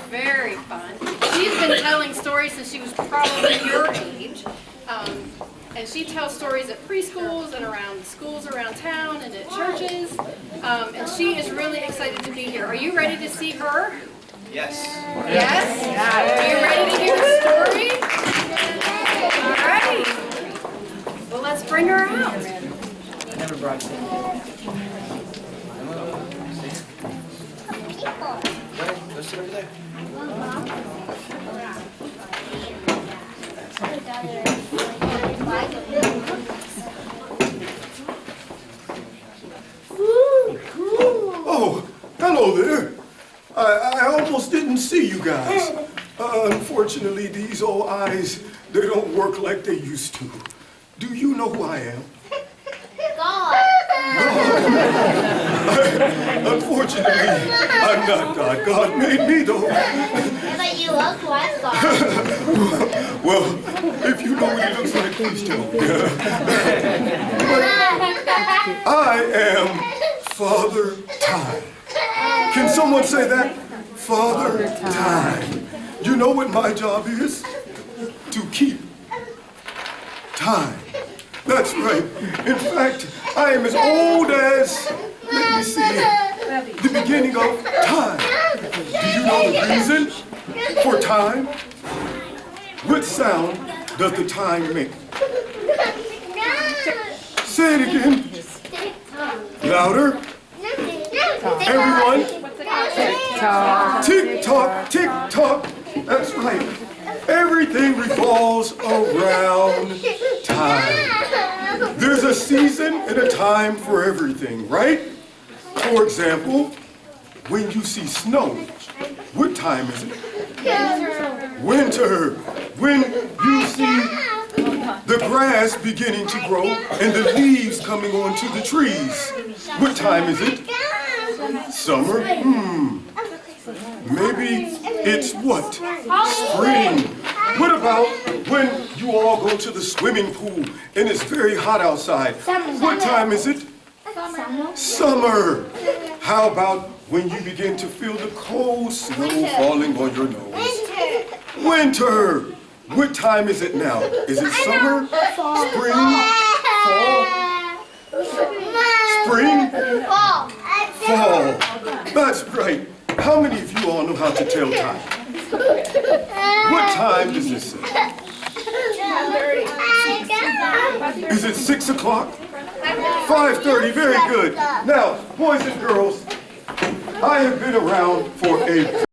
Very fun. She's been telling stories since she was probably your age. And she tells stories at preschools and around schools around town and at churches. And she is really excited to be here. Are you ready to see her? Yes. Yes? Are you ready to hear the story? All right. Well, let's bring her out. I never brought it. Go sit over there. Oh, hello there. I almost didn't see you guys. Unfortunately, these old eyes, they don't work like they used to. Do you know who I am? God. Unfortunately, I'm not God. God made me, though. But you look like God. Well, if you know what he looks like, please tell me. I am Father Time. Can someone say that? Father Time. You know what my job is? To keep time. That's right. In fact, I am as old as, let me see, the beginning of time. Do you know the reason for time? What sound does the time make? Say it again. Louder. Everyone. Tick tock, tick tock. That's right. Everything revolves around time. There's a season and a time for everything, right? For example, when you see snow, what time is it? Winter. When you see the grass beginning to grow and the leaves coming onto the trees, what time is it? Summer? Maybe it's what? Spring. What about when you all go to the swimming pool and it's very hot outside? What time is it? Summer. How about when you begin to feel the cold snow falling on your nose? Winter. What time is it now? Is it summer? Spring? Fall? Spring? Fall. That's right. How many of you all know how to tell time? What time does this say? Is it 6 o'clock? 5:30, very good. Now, boys and girls, I have been around for a